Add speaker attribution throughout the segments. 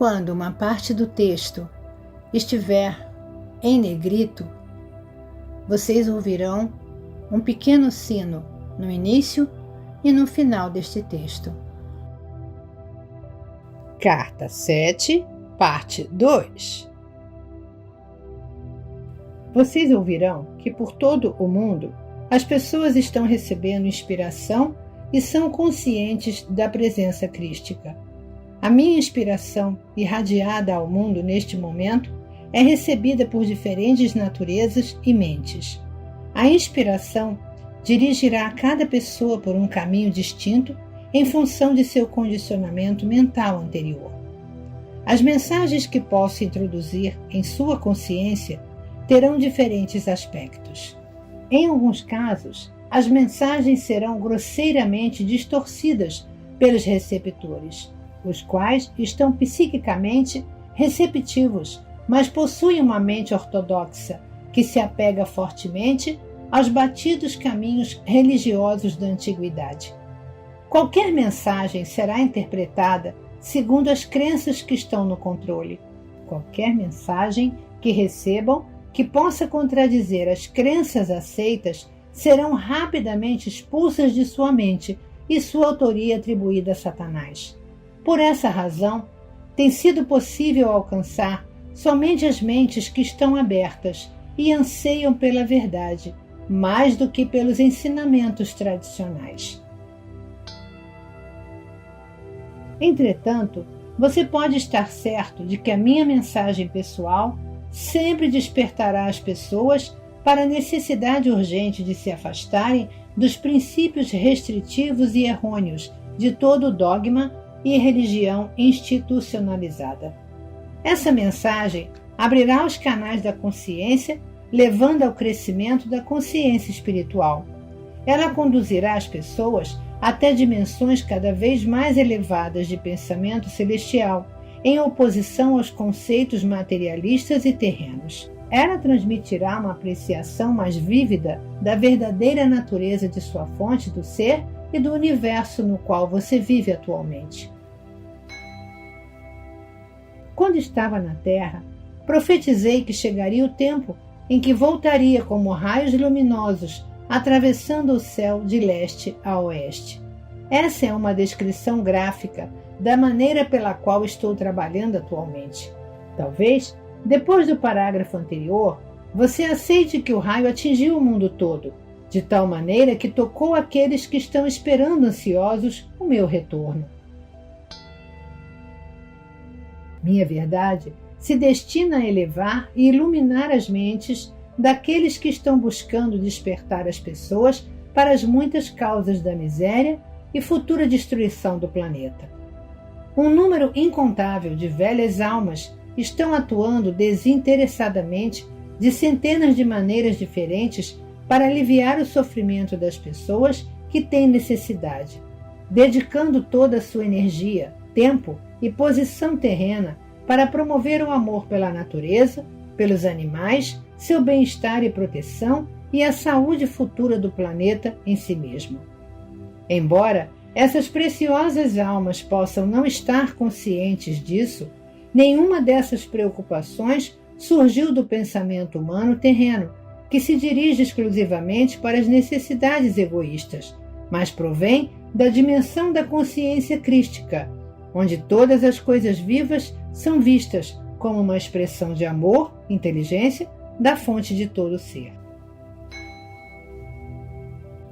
Speaker 1: quando uma parte do texto estiver em negrito, vocês ouvirão um pequeno sino no início e no final deste texto.
Speaker 2: Carta 7, parte 2. Vocês ouvirão que por todo o mundo as pessoas estão recebendo inspiração e são conscientes da presença crística. A minha inspiração, irradiada ao mundo neste momento, é recebida por diferentes naturezas e mentes. A inspiração dirigirá a cada pessoa por um caminho distinto em função de seu condicionamento mental anterior. As mensagens que posso introduzir em sua consciência terão diferentes aspectos. Em alguns casos, as mensagens serão grosseiramente distorcidas pelos receptores, os quais estão psiquicamente receptivos, mas possuem uma mente ortodoxa que se apega fortemente aos batidos caminhos religiosos da antiguidade. Qualquer mensagem será interpretada segundo as crenças que estão no controle. Qualquer mensagem que recebam que possa contradizer as crenças aceitas serão rapidamente expulsas de sua mente e sua autoria atribuída a Satanás. Por essa razão, tem sido possível alcançar somente as mentes que estão abertas e anseiam pela verdade, mais do que pelos ensinamentos tradicionais. Entretanto, você pode estar certo de que a minha mensagem pessoal sempre despertará as pessoas para a necessidade urgente de se afastarem dos princípios restritivos e errôneos de todo dogma e religião institucionalizada. Essa mensagem abrirá os canais da consciência, levando ao crescimento da consciência espiritual. Ela conduzirá as pessoas até dimensões cada vez mais elevadas de pensamento celestial, em oposição aos conceitos materialistas e terrenos. Ela transmitirá uma apreciação mais vívida da verdadeira natureza de sua fonte do ser e do universo no qual você vive atualmente. Quando estava na Terra, profetizei que chegaria o tempo em que voltaria como raios luminosos, atravessando o céu de leste a oeste. Essa é uma descrição gráfica da maneira pela qual estou trabalhando atualmente. Talvez, depois do parágrafo anterior, você aceite que o raio atingiu o mundo todo, de tal maneira que tocou aqueles que estão esperando ansiosos o meu retorno. Minha verdade se destina a elevar e iluminar as mentes daqueles que estão buscando despertar as pessoas para as muitas causas da miséria e futura destruição do planeta. Um número incontável de velhas almas estão atuando desinteressadamente de centenas de maneiras diferentes para aliviar o sofrimento das pessoas que têm necessidade, dedicando toda a sua energia, tempo e posição terrena para promover o amor pela natureza, pelos animais, seu bem-estar e proteção e a saúde futura do planeta em si mesmo. Embora essas preciosas almas possam não estar conscientes disso, nenhuma dessas preocupações surgiu do pensamento humano terreno, que se dirige exclusivamente para as necessidades egoístas, mas provém da dimensão da consciência crística, onde todas as coisas vivas são vistas como uma expressão de amor, inteligência, da fonte de todo ser.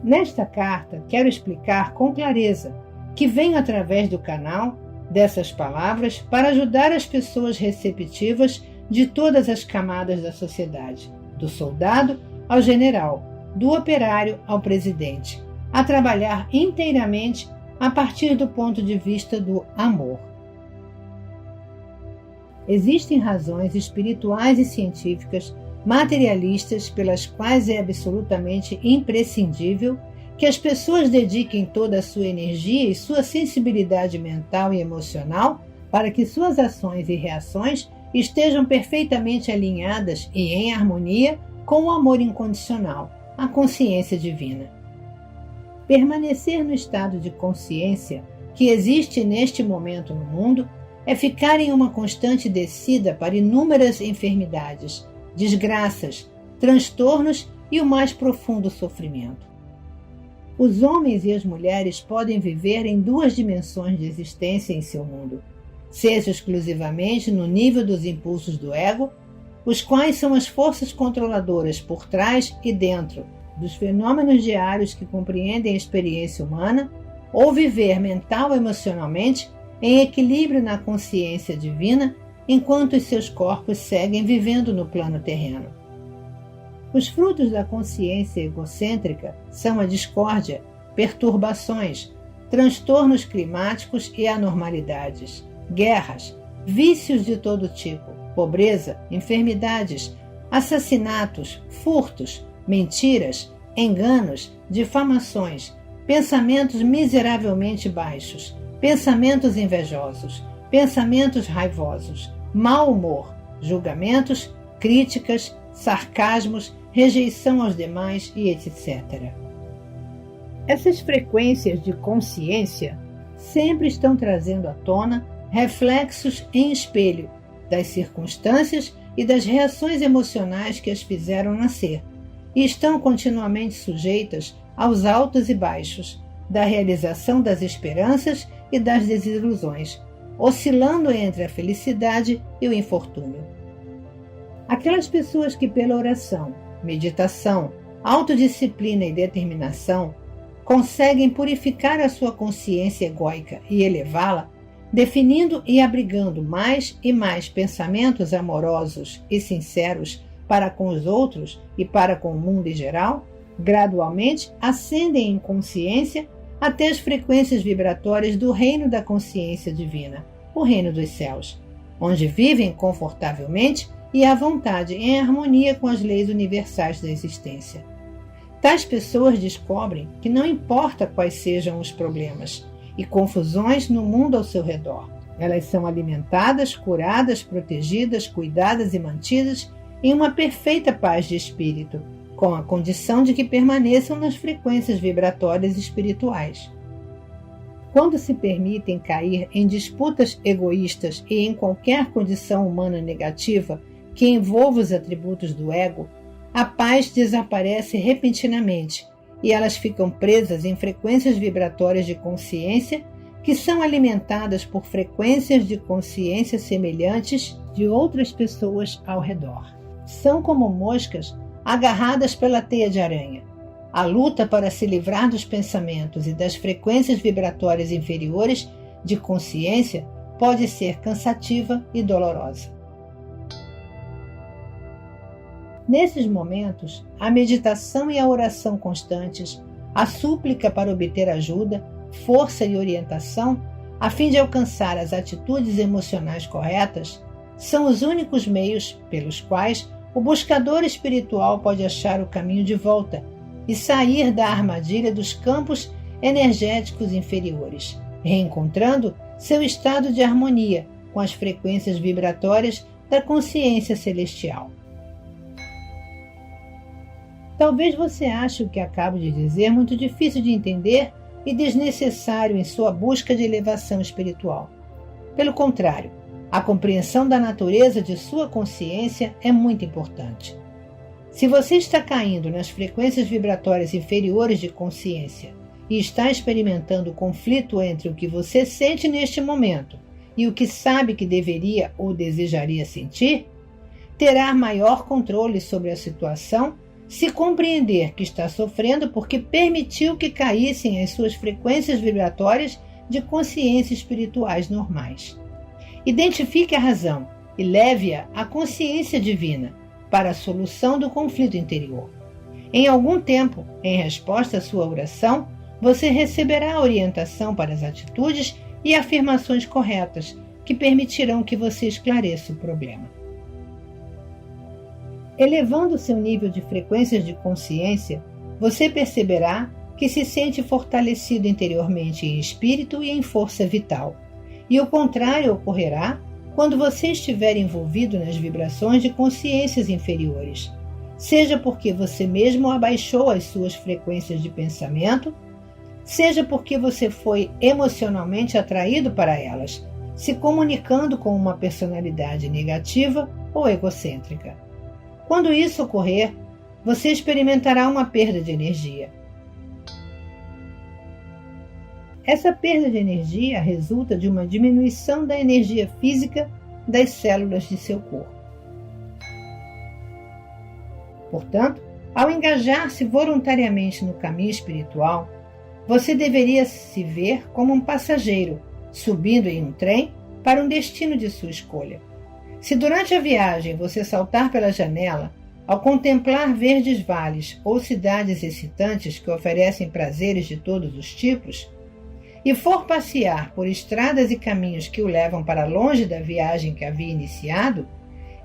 Speaker 2: Nesta carta, quero explicar com clareza que venho através do canal dessas palavras para ajudar as pessoas receptivas de todas as camadas da sociedade, do soldado ao general, do operário ao presidente, a trabalhar inteiramente a partir do ponto de vista do amor. Existem razões espirituais e científicas materialistas pelas quais é absolutamente imprescindível que as pessoas dediquem toda a sua energia e sua sensibilidade mental e emocional para que suas ações e reações estejam perfeitamente alinhadas e em harmonia com o amor incondicional, a consciência divina. Permanecer no estado de consciência que existe neste momento no mundo é ficar em uma constante descida para inúmeras enfermidades, desgraças, transtornos e o mais profundo sofrimento. Os homens e as mulheres podem viver em duas dimensões de existência em seu mundo, seja exclusivamente no nível dos impulsos do ego, os quais são as forças controladoras por trás e dentro dos fenômenos diários que compreendem a experiência humana, ou viver mental e emocionalmente em equilíbrio na consciência divina, enquanto os seus corpos seguem vivendo no plano terreno. Os frutos da consciência egocêntrica são a discórdia, perturbações, transtornos climáticos e anormalidades, guerras, vícios de todo tipo, pobreza, enfermidades, assassinatos, furtos, mentiras, enganos, difamações, pensamentos miseravelmente baixos, pensamentos invejosos, pensamentos raivosos, mau humor, julgamentos, críticas, sarcasmos, rejeição aos demais e etc. Essas frequências de consciência sempre estão trazendo à tona reflexos em espelho das circunstâncias e das reações emocionais que as fizeram nascer, e estão continuamente sujeitas aos altos e baixos, da realização das esperanças e das desilusões, oscilando entre a felicidade e o infortúnio. Aquelas pessoas que pela oração, meditação, autodisciplina e determinação conseguem purificar a sua consciência egóica e elevá-la, definindo e abrigando mais e mais pensamentos amorosos e sinceros para com os outros e para com o mundo em geral, gradualmente ascendem em consciência até as frequências vibratórias do reino da consciência divina, o reino dos céus, onde vivem confortavelmente e à vontade em harmonia com as leis universais da existência. Tais pessoas descobrem que não importa quais sejam os problemas e confusões no mundo ao seu redor, elas são alimentadas, curadas, protegidas, cuidadas e mantidas em uma perfeita paz de espírito, com a condição de que permaneçam nas frequências vibratórias espirituais. Quando se permitem cair em disputas egoístas e em qualquer condição humana negativa que envolva os atributos do ego, a paz desaparece repentinamente e elas ficam presas em frequências vibratórias de consciência que são alimentadas por frequências de consciência semelhantes de outras pessoas ao redor. São como moscas agarradas pela teia de aranha. A luta para se livrar dos pensamentos e das frequências vibratórias inferiores de consciência pode ser cansativa e dolorosa. Nesses momentos, a meditação e a oração constantes, a súplica para obter ajuda, força e orientação, a fim de alcançar as atitudes emocionais corretas, são os únicos meios pelos quais o buscador espiritual pode achar o caminho de volta e sair da armadilha dos campos energéticos inferiores, reencontrando seu estado de harmonia com as frequências vibratórias da consciência celestial. Talvez você ache o que acabo de dizer muito difícil de entender e desnecessário em sua busca de elevação espiritual. Pelo contrário, a compreensão da natureza de sua consciência é muito importante. Se você está caindo nas frequências vibratórias inferiores de consciência e está experimentando o conflito entre o que você sente neste momento e o que sabe que deveria ou desejaria sentir, terá maior controle sobre a situação se compreender que está sofrendo porque permitiu que caíssem as suas frequências vibratórias de consciência espirituais normais. Identifique a razão e leve-a à consciência divina para a solução do conflito interior. Em algum tempo, em resposta à sua oração, você receberá a orientação para as atitudes e afirmações corretas que permitirão que você esclareça o problema. Elevando seu nível de frequências de consciência, você perceberá que se sente fortalecido interiormente em espírito e em força vital. E o contrário ocorrerá quando você estiver envolvido nas vibrações de consciências inferiores, seja porque você mesmo abaixou as suas frequências de pensamento, seja porque você foi emocionalmente atraído para elas, se comunicando com uma personalidade negativa ou egocêntrica. Quando isso ocorrer, você experimentará uma perda de energia. Essa perda de energia resulta de uma diminuição da energia física das células de seu corpo. Portanto, ao engajar-se voluntariamente no caminho espiritual, você deveria se ver como um passageiro subindo em um trem para um destino de sua escolha. Se durante a viagem você saltar pela janela, ao contemplar verdes vales ou cidades excitantes que oferecem prazeres de todos os tipos, e for passear por estradas e caminhos que o levam para longe da viagem que havia iniciado,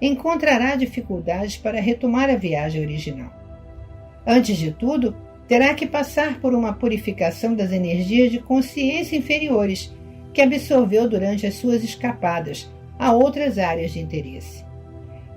Speaker 2: encontrará dificuldades para retomar a viagem original. Antes de tudo, terá que passar por uma purificação das energias de consciência inferiores que absorveu durante as suas escapadas a outras áreas de interesse.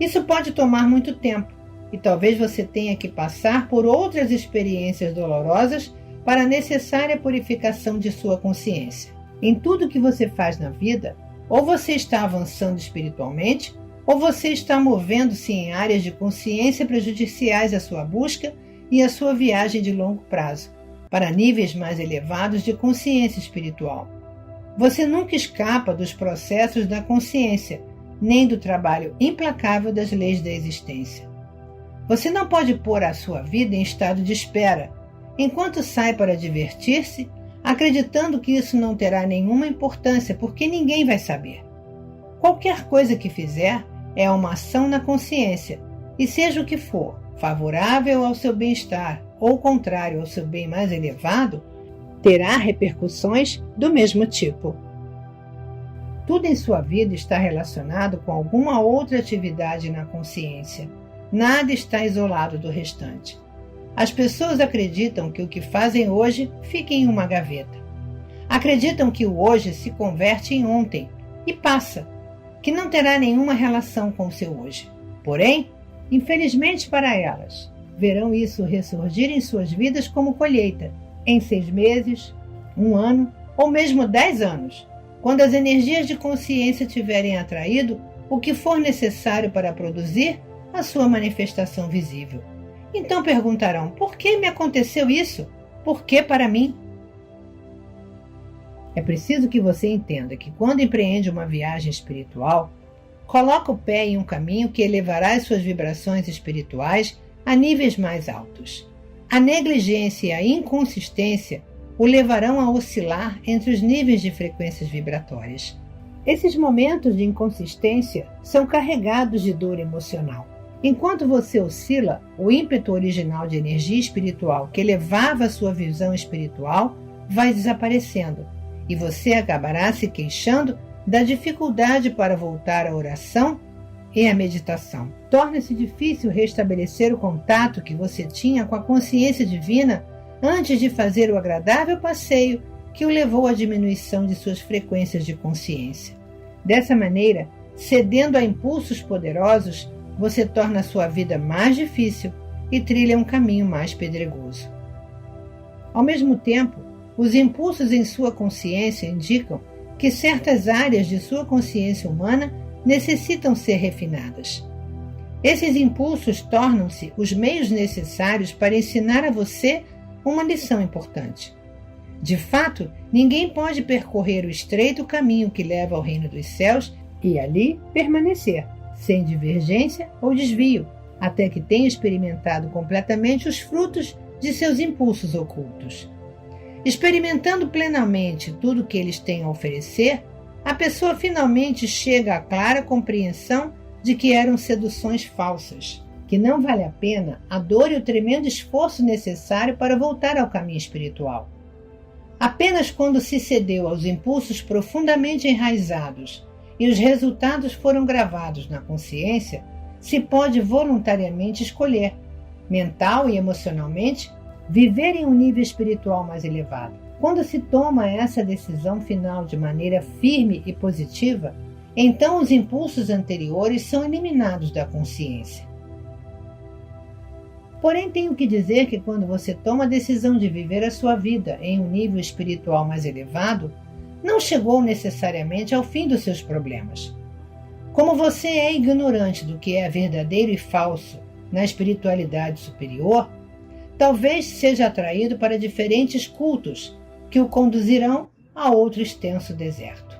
Speaker 2: Isso pode tomar muito tempo, e talvez você tenha que passar por outras experiências dolorosas para a necessária purificação de sua consciência. Em tudo que você faz na vida, ou você está avançando espiritualmente, ou você está movendo-se em áreas de consciência prejudiciais à sua busca e à sua viagem de longo prazo, para níveis mais elevados de consciência espiritual. Você nunca escapa dos processos da consciência, nem do trabalho implacável das leis da existência. Você não pode pôr a sua vida em estado de espera, enquanto sai para divertir-se, acreditando que isso não terá nenhuma importância porque ninguém vai saber. Qualquer coisa que fizer é uma ação na consciência, e seja o que for, favorável ao seu bem-estar ou contrário ao seu bem mais elevado, terá repercussões do mesmo tipo. Tudo em sua vida está relacionado com alguma outra atividade na consciência. Nada está isolado do restante. As pessoas acreditam que o que fazem hoje fica em uma gaveta. Acreditam que o hoje se converte em ontem e passa, que não terá nenhuma relação com o seu hoje. Porém, infelizmente para elas, verão isso ressurgir em suas vidas como colheita, em 6 meses, 1 ano ou mesmo 10 anos, quando as energias de consciência tiverem atraído o que for necessário para produzir a sua manifestação visível. Então perguntarão: por que me aconteceu isso? Por que para mim? É preciso que você entenda que quando empreende uma viagem espiritual, coloca o pé em um caminho que elevará as suas vibrações espirituais a níveis mais altos. A negligência e a inconsistência o levarão a oscilar entre os níveis de frequências vibratórias. Esses momentos de inconsistência são carregados de dor emocional. Enquanto você oscila, o ímpeto original de energia espiritual que elevava a sua visão espiritual vai desaparecendo, e você acabará se queixando da dificuldade para voltar à oração e à meditação. Torna-se difícil restabelecer o contato que você tinha com a consciência divina antes de fazer o agradável passeio que o levou à diminuição de suas frequências de consciência. Dessa maneira, cedendo a impulsos poderosos, você torna a sua vida mais difícil e trilha um caminho mais pedregoso. Ao mesmo tempo, os impulsos em sua consciência indicam que certas áreas de sua consciência humana necessitam ser refinadas. Esses impulsos tornam-se os meios necessários para ensinar a você uma lição importante. De fato, ninguém pode percorrer o estreito caminho que leva ao reino dos céus e ali permanecer, sem divergência ou desvio, até que tenha experimentado completamente os frutos de seus impulsos ocultos. Experimentando plenamente tudo que eles têm a oferecer, a pessoa finalmente chega à clara compreensão de que eram seduções falsas, que não vale a pena a dor e o tremendo esforço necessário para voltar ao caminho espiritual. Apenas quando se cedeu aos impulsos profundamente enraizados e os resultados foram gravados na consciência, se pode voluntariamente escolher, mental e emocionalmente, viver em um nível espiritual mais elevado. Quando se toma essa decisão final de maneira firme e positiva, então os impulsos anteriores são eliminados da consciência. Porém, tenho que dizer que quando você toma a decisão de viver a sua vida em um nível espiritual mais elevado, não chegou necessariamente ao fim dos seus problemas. Como você é ignorante do que é verdadeiro e falso na espiritualidade superior, talvez seja atraído para diferentes cultos que o conduzirão a outro extenso deserto.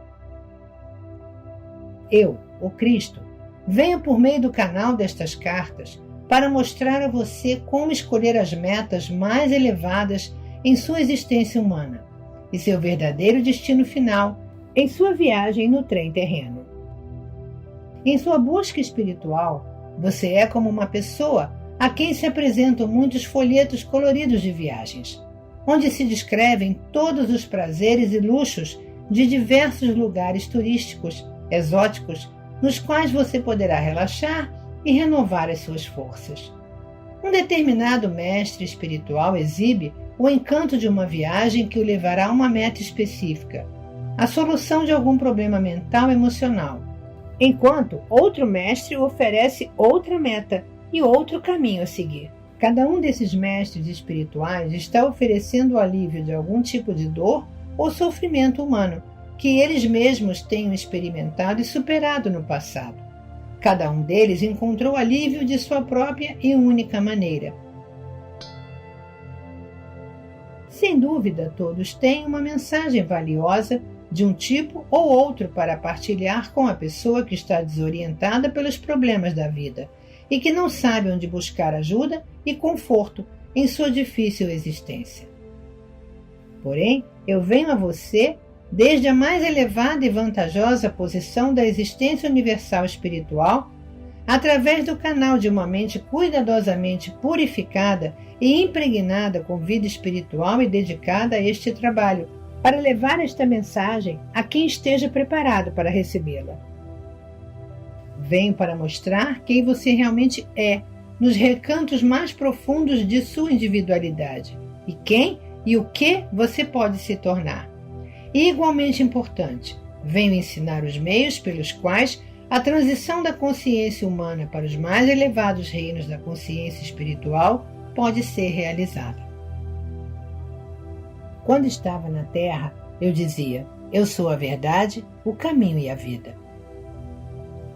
Speaker 2: Eu, o Cristo, venho por meio do canal destas cartas para mostrar a você como escolher as metas mais elevadas em sua existência humana e seu verdadeiro destino final em sua viagem no trem terreno. Em sua busca espiritual, você é como uma pessoa a quem se apresentam muitos folhetos coloridos de viagens, onde se descrevem todos os prazeres e luxos de diversos lugares turísticos, exóticos, nos quais você poderá relaxar e renovar as suas forças. Um determinado mestre espiritual exibe o encanto de uma viagem que o levará a uma meta específica, a solução de algum problema mental ou emocional, enquanto outro mestre oferece outra meta e outro caminho a seguir. Cada um desses mestres espirituais está oferecendo o alívio de algum tipo de dor ou sofrimento humano que eles mesmos tenham experimentado e superado no passado. Cada um deles encontrou alívio de sua própria e única maneira. Sem dúvida, todos têm uma mensagem valiosa de um tipo ou outro para partilhar com a pessoa que está desorientada pelos problemas da vida e que não sabe onde buscar ajuda e conforto em sua difícil existência. Porém, eu venho a você desde a mais elevada e vantajosa posição da existência universal espiritual, através do canal de uma mente cuidadosamente purificada e impregnada com vida espiritual e dedicada a este trabalho, para levar esta mensagem a quem esteja preparado para recebê-la. Venho para mostrar quem você realmente é nos recantos mais profundos de sua individualidade e quem e o que você pode se tornar. E, igualmente importante, venho ensinar os meios pelos quais a transição da consciência humana para os mais elevados reinos da consciência espiritual pode ser realizada. Quando estava na Terra, eu dizia: eu sou a verdade, o caminho e a vida.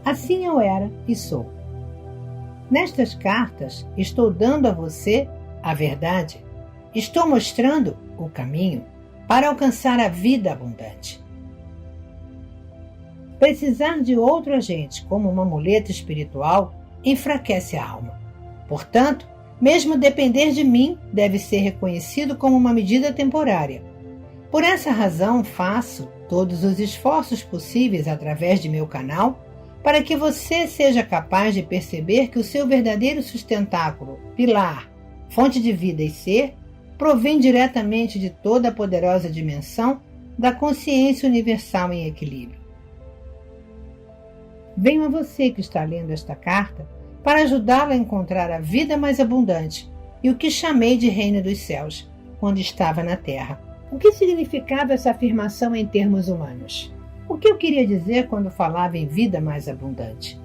Speaker 2: Assim eu era e sou. Nestas cartas, estou dando a você a verdade. Estou mostrando o caminho para alcançar a vida abundante. Precisar de outro agente como uma muleta espiritual enfraquece a alma. Portanto, mesmo depender de mim deve ser reconhecido como uma medida temporária. Por essa razão, faço todos os esforços possíveis através de meu canal para que você seja capaz de perceber que o seu verdadeiro sustentáculo, pilar, fonte de vida e ser, provém diretamente de toda a poderosa dimensão da consciência universal em equilíbrio. Venho a você que está lendo esta carta para ajudá-lo a encontrar a vida mais abundante e o que chamei de reino dos céus, quando estava na Terra. O que significava essa afirmação em termos humanos? O que eu queria dizer quando falava em vida mais abundante?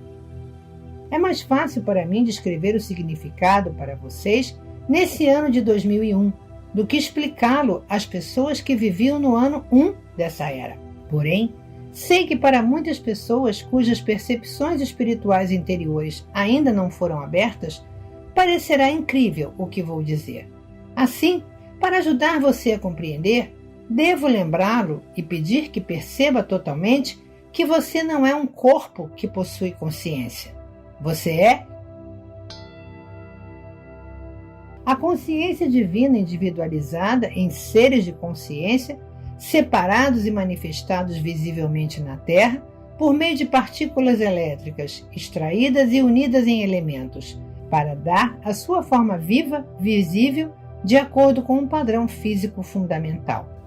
Speaker 2: É mais fácil para mim descrever o significado para vocês nesse ano de 2001 do que explicá-lo às pessoas que viviam no ano 1 dessa era. Porém, sei que para muitas pessoas cujas percepções espirituais interiores ainda não foram abertas, parecerá incrível o que vou dizer. Assim, para ajudar você a compreender, devo lembrá-lo e pedir que perceba totalmente que você não é um corpo que possui consciência. Você é a consciência divina individualizada em seres de consciência, separados e manifestados visivelmente na Terra por meio de partículas elétricas extraídas e unidas em elementos, para dar a sua forma viva, visível, de acordo com um padrão físico fundamental.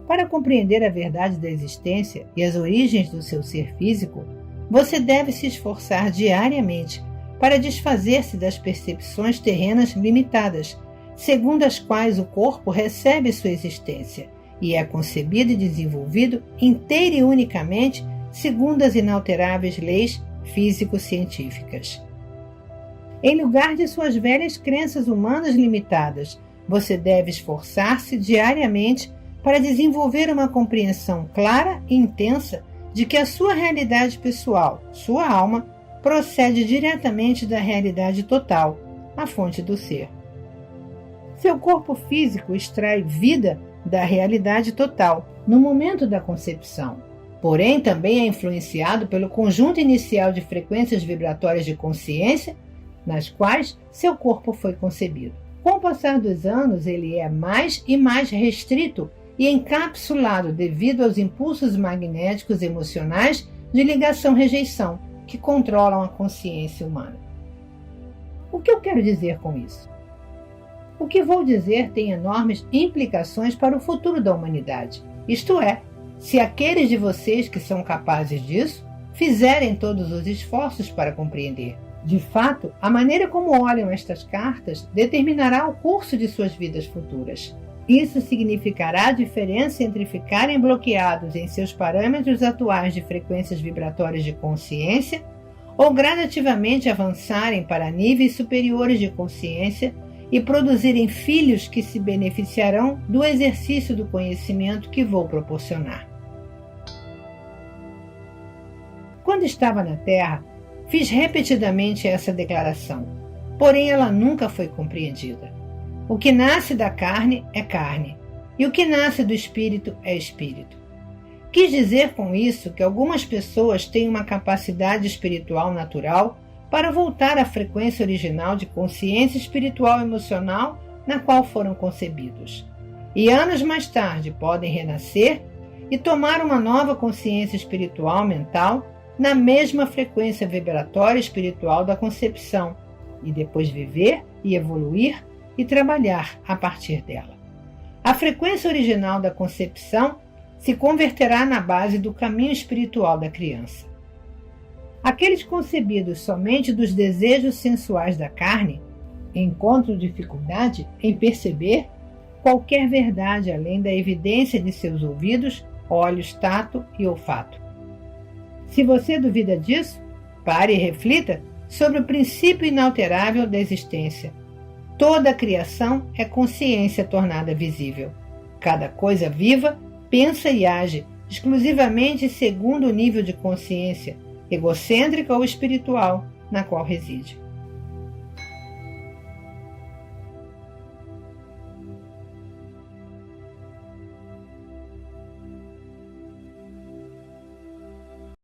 Speaker 2: Para compreender a verdade da existência e as origens do seu ser físico, você deve se esforçar diariamente para desfazer-se das percepções terrenas limitadas, segundo as quais o corpo recebe sua existência e é concebido e desenvolvido inteira e unicamente segundo as inalteráveis leis físico-científicas. Em lugar de suas velhas crenças humanas limitadas, você deve esforçar-se diariamente para desenvolver uma compreensão clara e intensa de que a sua realidade pessoal, sua alma, procede diretamente da realidade total, a fonte do ser. Seu corpo físico extrai vida da realidade total no momento da concepção, porém também é influenciado pelo conjunto inicial de frequências vibratórias de consciência nas quais seu corpo foi concebido. Com o passar dos anos, ele é mais e mais restrito e encapsulado devido aos impulsos magnéticos emocionais de ligação-rejeição que controlam a consciência humana. O que eu quero dizer com isso? O que vou dizer tem enormes implicações para o futuro da humanidade. Isto é, se aqueles de vocês que são capazes disso fizerem todos os esforços para compreender. De fato, a maneira como olham estas cartas determinará o curso de suas vidas futuras. Isso significará a diferença entre ficarem bloqueados em seus parâmetros atuais de frequências vibratórias de consciência ou gradativamente avançarem para níveis superiores de consciência e produzirem filhos que se beneficiarão do exercício do conhecimento que vou proporcionar. Quando estava na Terra, fiz repetidamente essa declaração, porém ela nunca foi compreendida. O que nasce da carne é carne, e o que nasce do espírito é espírito. Quis dizer com isso que algumas pessoas têm uma capacidade espiritual natural para voltar à frequência original de consciência espiritual emocional na qual foram concebidos. E anos mais tarde podem renascer e tomar uma nova consciência espiritual mental na mesma frequência vibratória espiritual da concepção, e depois viver e evoluir e trabalhar a partir dela. A frequência original da concepção se converterá na base do caminho espiritual da criança. Aqueles concebidos somente dos desejos sensuais da carne encontram dificuldade em perceber qualquer verdade além da evidência de seus ouvidos, olhos, tato e olfato. Se você duvida disso, pare e reflita sobre o princípio inalterável da existência. Toda a criação é consciência tornada visível. Cada coisa viva pensa e age exclusivamente segundo o nível de consciência, egocêntrica ou espiritual, na qual reside.